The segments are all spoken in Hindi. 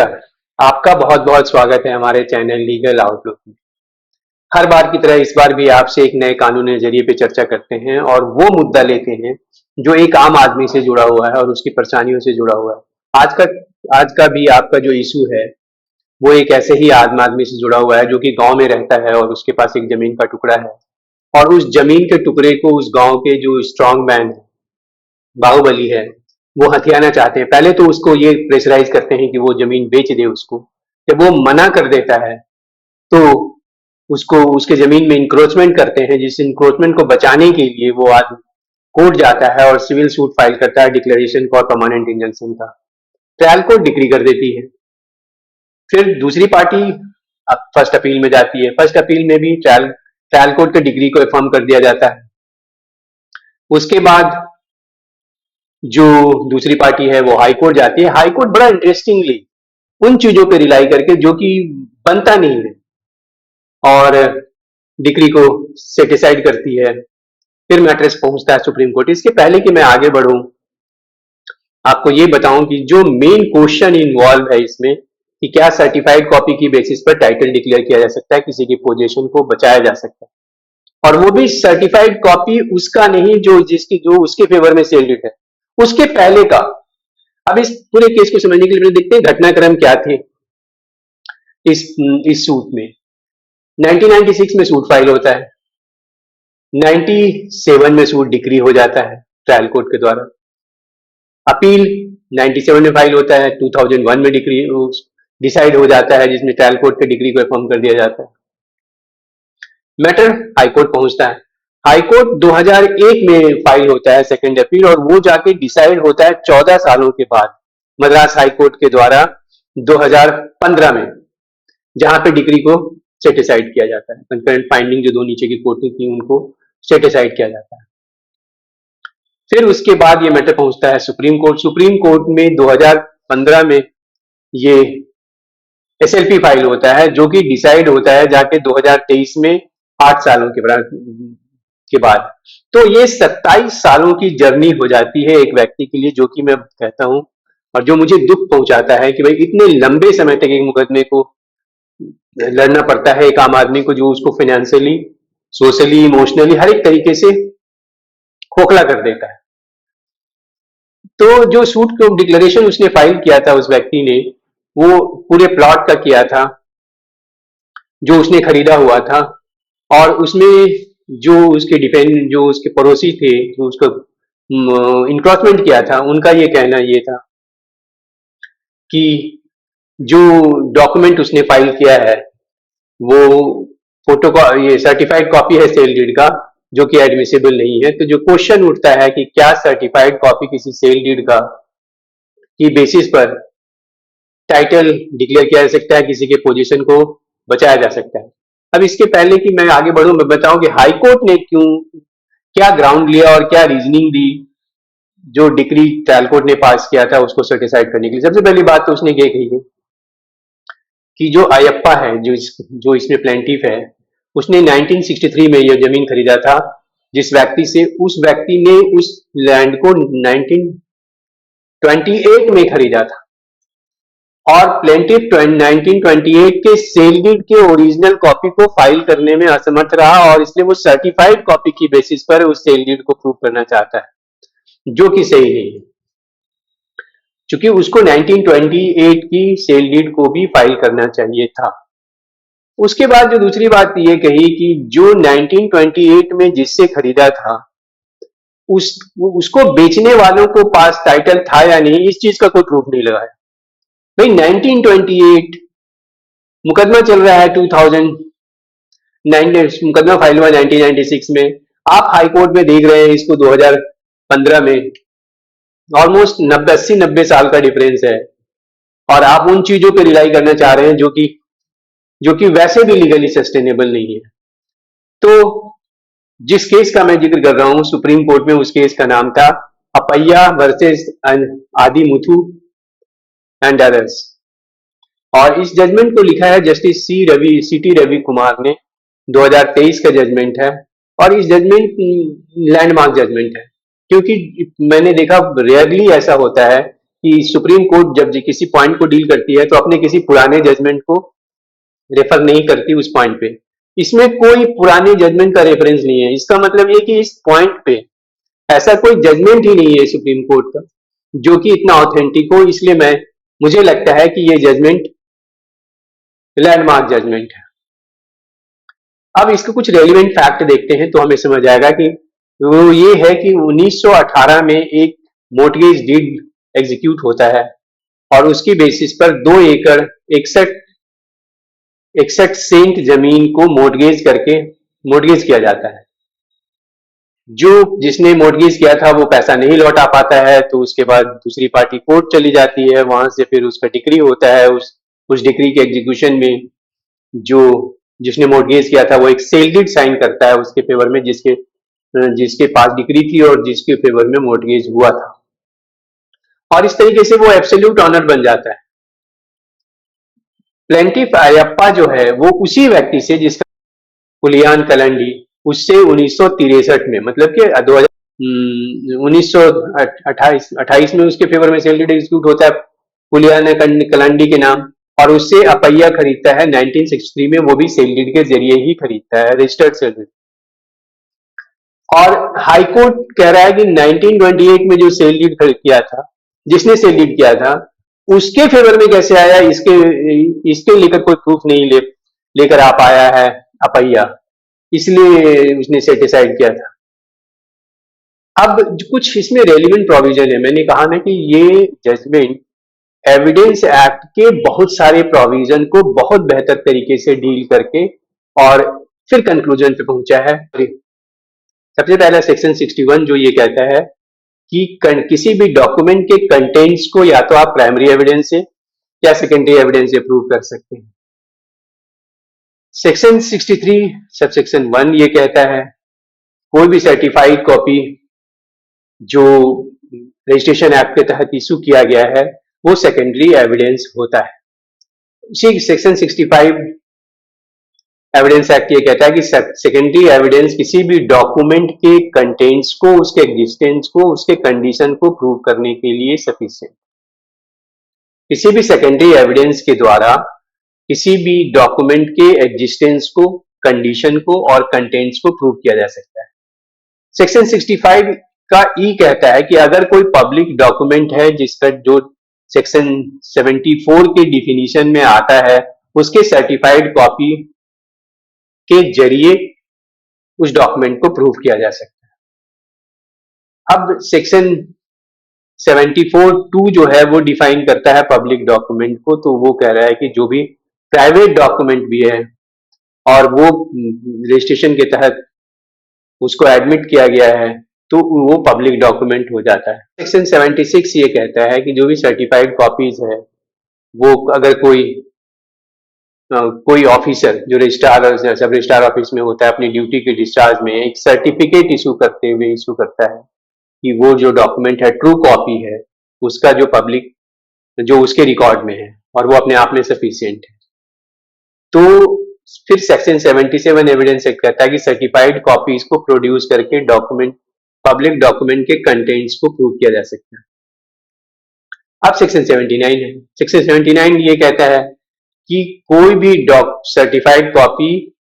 नमस्कार। आपका बहुत बहुत स्वागत है हमारे चैनल लीगल आउटलुक में। हर बार की तरह इस बार भी आपसे एक नए कानूनी नजरिए पे चर्चा करते हैं और वो मुद्दा लेते हैं जो एक आम आदमी से जुड़ा हुआ है और उसकी परेशानियों से जुड़ा हुआ है। आज का भी आपका जो इशू है वो एक ऐसे ही आम आदमी से जुड़ा हुआ है जो कि गांव में रहता है और उसके पास एक जमीन का टुकड़ा है और उस जमीन के टुकड़े को उस गांव के जो स्ट्रांग मैन है, बाहुबली है, वो हथियाना चाहते हैं। पहले तो उसको ये प्रेशराइज करते हैं कि वो जमीन बेच दे उसको। जब वो मना कर देता है तो उसको उसके जमीन में इंक्रोचमेंट करते हैं, जिस इंक्रोचमेंट को बचाने के लिए वो आदमी कोर्ट जाता है और सिविल सूट फाइल करता है डिक्लेरेशन फॉर परमानेंट इंजंक्शन का। ट्रायल कोर्ट डिग्री कर देती है। फिर दूसरी पार्टी फर्स्ट अपील में जाती है। फर्स्ट अपील में भी ट्रायल कोर्ट के डिग्री को अफर्म कर दिया जाता है। उसके बाद जो दूसरी पार्टी है वो हाई कोर्ट जाती है। हाई कोर्ट बड़ा इंटरेस्टिंगली उन चीजों पे रिलाई करके जो कि बनता नहीं है और डिग्री को सेटिसाइड करती है। फिर मैटर्स पहुंचता है सुप्रीम कोर्ट। इसके पहले कि मैं आगे बढ़ूं, आपको ये बताऊं कि जो मेन क्वेश्चन इन्वॉल्व है इसमें कि क्या सर्टिफाइड कॉपी की बेसिस पर टाइटल डिक्लेयर किया जा सकता है, किसी की पोजीशन को बचाया जा सकता है, और वो भी सर्टिफाइड कॉपी उसका नहीं जो उसके फेवर में सेल्ड है, उसके पहले का। अब इस पूरे केस को समझने के लिए देखते हैं घटनाक्रम क्या थे इस सूट में। 1996 में सूट फाइल होता है। 97 में सूट डिक्री हो जाता है ट्रायल कोर्ट के द्वारा। अपील 97 में फाइल होता है। 2001 में डिक्री डिसाइड हो जाता है, जिसमें ट्रायल कोर्ट के डिग्री को अफर्म कर दिया जाता है। मैटर हाई कोर्ट पहुंचता है। हाई कोर्ट 2001 में फाइल होता है सेकंड अपील, और वो जाके डिसाइड होता है 14 सालों के बाद मद्रास हाई कोर्ट के द्वारा 2015 में, जहां पे डिग्री को सेटिसाइड किया जाता है। कंकरेंट फाइंडिंग जो दो नीचे की कोर्टें थी उनको सेटिसाइड किया जाता है। फिर उसके बाद ये मैटर पहुंचता है सुप्रीम कोर्ट। सुप्रीम कोर्ट में 2015 में ये एसएलपी फाइल होता है, जो कि डिसाइड होता है जाके 2023 में 8 सालों के बाद। तो ये 27 सालों की जर्नी हो जाती है एक व्यक्ति के लिए, जो कि मैं कहता हूं और जो मुझे दुख पहुंचाता है कि भाई इतने लंबे समय तक एक मुकदमे को लड़ना पड़ता है एक आम आदमी को, जो उसको फाइनेंशियली, सोशली, इमोशनली हर एक तरीके से खोखला कर देता है। तो जो सूट को डिक्लेरेशन उसने फाइल किया था उस व्यक्ति ने, वो पूरे प्लॉट का किया था जो उसने खरीदा हुआ था, और उसमें जो उसके पड़ोसी थे, जो उसको इंक्रोचमेंट किया था, उनका ये कहना ये था कि जो डॉक्यूमेंट उसने फाइल किया है वो ये सर्टिफाइड कॉपी है सेल डीड का, जो कि एडमिसिबल नहीं है। तो जो क्वेश्चन उठता है कि क्या सर्टिफाइड कॉपी किसी सेल डीड का की बेसिस पर टाइटल डिक्लेयर किया जा सकता है, किसी के पोजीशन को बचाया जा सकता है। अब इसके पहले कि मैं आगे बढ़ूं, मैं बताऊं कि हाई कोर्ट ने क्या ग्राउंड लिया और क्या रीजनिंग दी जो डिक्री ट्रायल कोर्ट ने पास किया था उसको सर्टिसाइड करने के लिए। सबसे पहली बात तो उसने ये कही है कि जो अयप्पा है, जो इसमें प्लेंटिफ है, उसने 1963 में यह जमीन खरीदा था जिस व्यक्ति से। उस व्यक्ति ने उस लैंड को 1928 में खरीदा था, और प्लेंटिफ 1928 के सेल डीड के ओरिजिनल कॉपी को फाइल करने में असमर्थ रहा, और इसलिए वो सर्टिफाइड कॉपी की बेसिस पर उस सेल डीड को प्रूव करना चाहता है, जो कि सही नहीं है, क्योंकि उसको 1928 की सेल डीड को भी फाइल करना चाहिए था। उसके बाद जो दूसरी बात ये कही कि जो 1928 में जिससे खरीदा था उसको बेचने वालों को पास टाइटल था या नहीं, इस चीज का कोई प्रूफ नहीं लगाया। भाई 1928 मुकदमा चल रहा है 2009, मुकदमा फाइल हुआ 1996 में। आप हाई कोर्ट में देख रहे हैं इसको 2015 में। ऑलमोस्ट 80-90 साल का डिफरेंस है, और आप उन चीजों पे रिलाई करना चाह रहे हैं जो कि वैसे भी लीगली सस्टेनेबल नहीं है। तो जिस केस का मैं जिक्र कर रहा हूं सुप्रीम कोर्ट में, उस केस का नाम था Appaiya versus Adimuthu and others, और इस जजमेंट को लिखा है justice C T Ravi Kumar ने। 2023 का जजमेंट है, और इस जजमेंट लैंडमार्क जजमेंट है, क्योंकि मैंने देखा रेयरली ऐसा होता है कि सुप्रीम कोर्ट जब किसी पॉइंट को डील करती है तो अपने किसी पुराने जजमेंट को रेफर नहीं करती उस पॉइंट पे। इसमें कोई पुराने जजमेंट का रेफरेंस नहीं है। इसका मतलब ये कि इस पॉइंट पे ऐसा कोई जजमेंट ही नहीं है सुप्रीम कोर्ट का जो कि इतना ऑथेंटिक हो, इसलिए मुझे लगता है कि ये जजमेंट लैंडमार्क जजमेंट है। अब इसके कुछ रेलिवेंट फैक्ट देखते हैं तो हमें समझ आएगा कि वो ये है कि 1918 में एक मोर्टगेज डीड एग्जीक्यूट होता है और उसकी बेसिस पर 2 एकड़ 61 सेंट जमीन को मोर्टगेज किया जाता है। जो जिसने मोर्टगेज किया था वो पैसा नहीं लौटा पाता है तो उसके बाद दूसरी पार्टी कोर्ट चली जाती है, वहां से फिर उसका डिक्री होता है। उस डिक्री के एग्जीक्यूशन में जो जिसने मोर्टगेज किया था वो एक सेल डीड साइन करता है उसके फेवर में, जिसके पास डिक्री थी और जिसके फेवर में मोर्टगेज हुआ था, और इस तरीके से वो एब्सोल्यूट ऑनर बन जाता है। प्लेंटिफ अयप्पा जो है वो उसी व्यक्ति से जिसका कुलियान कलंडी उससे 1963 में, मतलब कि 1928 में उसके फेवर में सेल डीड एग्जीक्यूट होता है कुलियान कलंडी के नाम, और उससे अपैया खरीदता है 1963 में, वो भी सेल डीड के जरिए ही खरीदता है, रजिस्टर्ड सेल डीड। और हाई कोर्ट कह रहा है कि 1928 में जो सेल डीड किया था, जिसने सेल डीड किया था उसके फेवर में कैसे आया, इसके लेकर कोई प्रूफ नहीं लेकर आ पाया है अपैया, इसलिए उसने सेट डिसाइड किया था। अब कुछ इसमें रेलिवेंट प्रोविजन है। मैंने कहा ना कि ये जजमेंट एविडेंस एक्ट के बहुत सारे प्रोविजन को बहुत बेहतर तरीके से डील करके और फिर कंक्लूजन पे पहुंचा है। सबसे पहला सेक्शन 61 जो ये कहता है कि किसी भी डॉक्यूमेंट के कंटेंट्स को या तो आप प्राइमरी एविडेंस से या सेकेंडरी एविडेंस से प्रूव कर सकते हैं। सेक्शन 63 सबसेक्शन 1 ये कहता है कोई भी सर्टिफाइड कॉपी जो रजिस्ट्रेशन एक्ट के तहत इशू किया गया है वो सेकेंडरी एविडेंस होता है। उसी सेक्शन 65 एविडेंस एक्ट ये कहता है कि सेकेंडरी एविडेंस किसी भी डॉक्यूमेंट के कंटेंट्स को, उसके एग्जिस्टेंस को, उसके कंडीशन को प्रूव करने के लिए सफिशिएंट। किसी भी सेकेंडरी एविडेंस के द्वारा किसी भी डॉक्यूमेंट के एग्जिस्टेंस को, कंडीशन को और कंटेंट्स को प्रूव किया जा सकता है। सेक्शन 65 का ई कहता है कि अगर कोई पब्लिक डॉक्यूमेंट है जिसका जो सेक्शन 74 के डिफिनीशन में आता है, उसके सर्टिफाइड कॉपी के जरिए उस डॉक्यूमेंट को प्रूव किया जा सकता है। अब सेक्शन 74(2) जो है वो डिफाइन करता है पब्लिक डॉक्यूमेंट को, तो वो कह रहा है कि जो भी प्राइवेट डॉक्यूमेंट भी है और वो रजिस्ट्रेशन के तहत उसको एडमिट किया गया है तो वो पब्लिक डॉक्यूमेंट हो जाता है। सेक्शन 76 ये कहता है कि जो भी सर्टिफाइड कॉपीज है वो अगर कोई ऑफिसर जो रजिस्ट्रार सब रजिस्ट्रार ऑफिस में होता है अपनी ड्यूटी के डिस्चार्ज में एक सर्टिफिकेट इशू करते हुए इशू करता है कि वो जो डॉक्यूमेंट है ट्रू कॉपी है उसका, जो उसके रिकॉर्ड में है और वो अपने आप में सफिशिएंट है। तो फिर सेक्शन 77 एविडेंस एक्ट कहता है कि सर्टिफाइड कॉपीज को प्रोड्यूस करके पब्लिक डॉक्यूमेंट के कंटेंट्स को प्रूव किया जा सकता है। अब सेक्शन 79 है। सेक्शन 79 ये कहता है कि कोई भी सर्टिफाइड कॉपी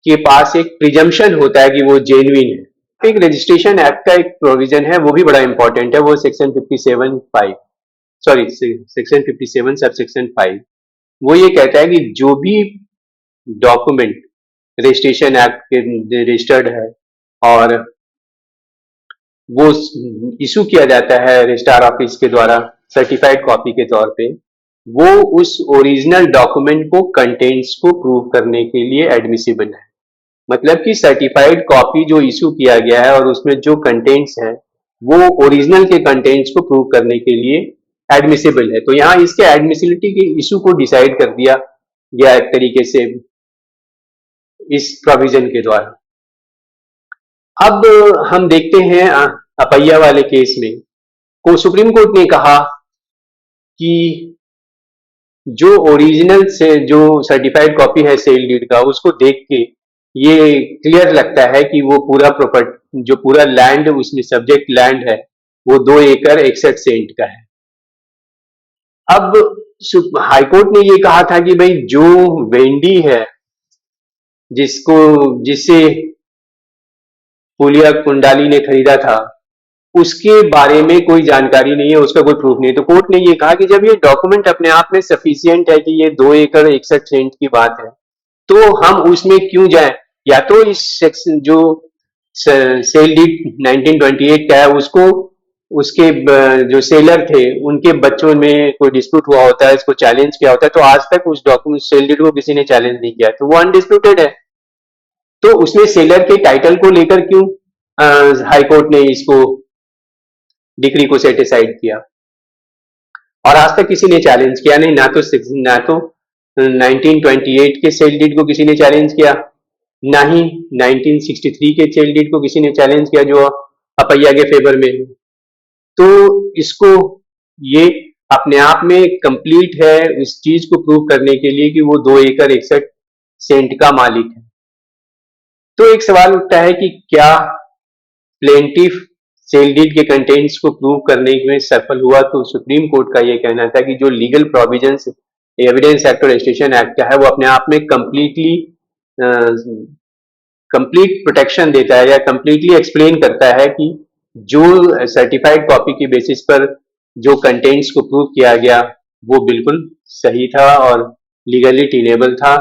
के पास एक प्रिजम्पशन होता है कि वो जेन्युइन है। एक रजिस्ट्रेशन एक्ट का एक प्रोविजन है वो भी बड़ा इंपॉर्टेंट है, वो सेक्शन 57 सब सेक्शन 5। वो ये कहता है कि जो भी डॉक्यूमेंट रजिस्ट्रेशन एक्ट के रजिस्टर्ड है और वो इशू किया जाता है रजिस्ट्रार ऑफिस के द्वारा सर्टिफाइड कॉपी के तौर पे, वो उस ओरिजिनल डॉक्यूमेंट को कंटेंट्स को प्रूव करने के लिए एडमिसिबल है। मतलब कि सर्टिफाइड कॉपी जो इशू किया गया है और उसमें जो कंटेंट्स हैं वो ओरिजिनल के कंटेंट्स को प्रूव करने के लिए एडमिसिबल है। तो यहाँ इसके एडमिसिबिलिटी के इशू को डिसाइड कर दिया गया एक तरीके से इस प्रोविजन के द्वारा। अब हम देखते हैं अपैया वाले केस में को सुप्रीम कोर्ट ने कहा कि जो ओरिजिनल से जो सर्टिफाइड कॉपी है सेल डीड का उसको देख के ये क्लियर लगता है कि वो पूरा लैंड उसमें सब्जेक्ट लैंड है वो 2 एकड़ 61 सेंट का है। अब हाईकोर्ट ने ये कहा था कि भाई जो वेंडी है, जिसको जिससे पुलिया कुंडाली ने खरीदा था, उसके बारे में कोई जानकारी नहीं है, उसका कोई प्रूफ नहीं है। तो कोर्ट ने ये कहा कि जब ये डॉक्यूमेंट अपने आप में सफिशियंट है कि ये 2 एकड़ 61 सेंट की बात है, तो हम उसमें क्यों जाएं? या तो इस सेक्शन जो सेल डीड 1928 का है, उसको उसके जो सेलर थे उनके बच्चों में कोई डिस्प्यूट हुआ होता है, इसको चैलेंज किया होता है, तो आज तक उस डॉक्यूमेंट सेल डीड को किसी ने चैलेंज नहीं किया, तो वो अनडिस्प्यूटेड है। तो उसमें सेलर के टाइटल को लेकर क्यों हाई कोर्ट ने इसको डिक्री को सेट असाइड किया? और आज तक किसी ने चैलेंज किया नहीं, ना तो 1928 के सेल डीड को किसी ने चैलेंज किया, ना ही 1963 के सेल डीड को किसी ने चैलेंज किया जो अपैया के फेवर में है। तो इसको ये अपने आप में कंप्लीट है इस चीज को प्रूव करने के लिए कि वो 2 एकड़ 61 सेंट का मालिक है। तो एक सवाल उठता है कि क्या प्लेंटिफ सेल डीड के कंटेंट्स को प्रूव करने में सफल हुआ? तो सुप्रीम कोर्ट का यह कहना था कि जो लीगल प्रोविजंस एविडेंस एक्ट और रजिस्ट्रेशन एक्ट का है, वो अपने आप में कंप्लीट प्रोटेक्शन देता है या कंप्लीटली एक्सप्लेन करता है कि जो सर्टिफाइड कॉपी की बेसिस पर जो कंटेंट्स को प्रूव किया गया वो बिल्कुल सही था और लीगली टीनेबल था।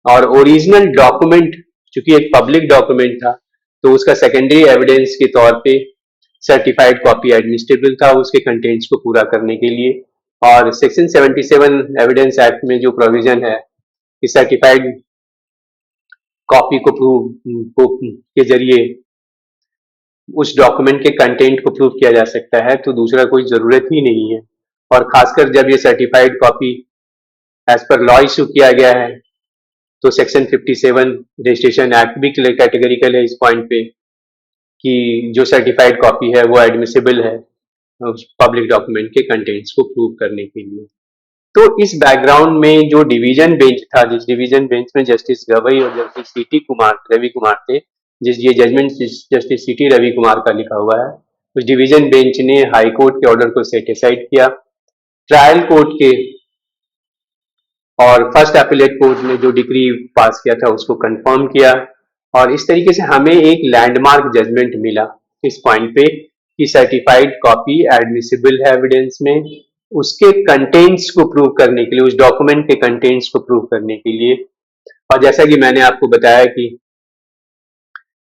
और ओरिजिनल डॉक्यूमेंट चूंकि एक पब्लिक डॉक्यूमेंट था, तो उसका सेकेंडरी एविडेंस के तौर पे सर्टिफाइड कॉपी एडमिसिबल था उसके कंटेंट्स को पूरा करने के लिए। और सेक्शन 77 एविडेंस एक्ट में जो प्रोविजन है कि सर्टिफाइड कॉपी को के जरिए उस डॉक्यूमेंट के कंटेंट को प्रूव किया जा सकता है, तो दूसरा कोई जरूरत ही नहीं है। और खासकर जब ये certified copy as per law issue किया गया है, तो सेक्शन 57 रजिस्ट्रेशन एक्ट भी कैटेगरिकल है इस पॉइंट पे कि जो सर्टिफाइड कॉपी है वो एडमिसिबल है पब्लिक डॉक्यूमेंट के कंटेंट्स को प्रूव करने के लिए। तो इस बैकग्राउंड में जो डिवीजन बेंच था, जिस डिवीजन बेंच में जस्टिस गवई और जस्टिस सीटी कुमार रवि कुमार थे, जिस ये जजमेंट जस्टिस सीटी रवि कुमार का लिखा हुआ है, उस डिवीजन बेंच ने हाई कोर्ट के ऑर्डर को सेट असाइड किया। ट्रायल कोर्ट के और फर्स्ट अपीलेट कोर्ट ने जो डिक्री पास किया था उसको कंफर्म किया, और इस तरीके से हमें एक लैंडमार्क जजमेंट मिला इस पॉइंट पे कि सर्टिफाइड कॉपी एडमिसिबल है एविडेंस में उसके कंटेंट्स को प्रूव करने के लिए, उस डॉक्यूमेंट के कंटेंट्स को प्रूव करने के लिए। और जैसा कि मैंने आपको बताया कि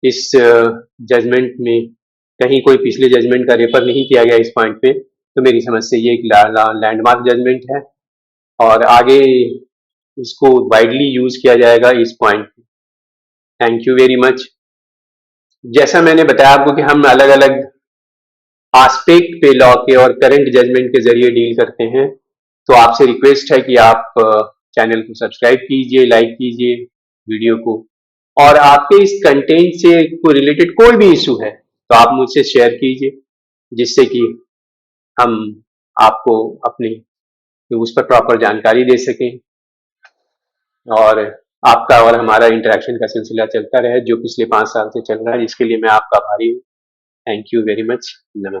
इस जजमेंट में कहीं कोई पिछले जजमेंट का रेफर नहीं किया गया इस पॉइंट पे, तो मेरी समझ से ये एक लैंडमार्क जजमेंट है और आगे इसको वाइडली यूज किया जाएगा इस पॉइंट पे। Thank you very much. जैसा मैंने बताया आपको कि हम अलग अलग आस्पेक्ट पे लॉ के और करंट जजमेंट के जरिए डील करते हैं, तो आपसे रिक्वेस्ट है कि आप चैनल को सब्सक्राइब कीजिए, लाइक कीजिए वीडियो को, और आपके इस कंटेंट से को रिलेटेड कोई भी इशू है तो आप मुझसे शेयर कीजिए, जिससे कि हम आपको अपने उस पर प्रॉपर जानकारी दे सकें और आपका और हमारा इंटरेक्शन का सिलसिला चलता रहे जो पिछले 5 साल से चल रहा है, जिसके लिए मैं आपका आभारी हूँ। Thank you very much. नमस्ते।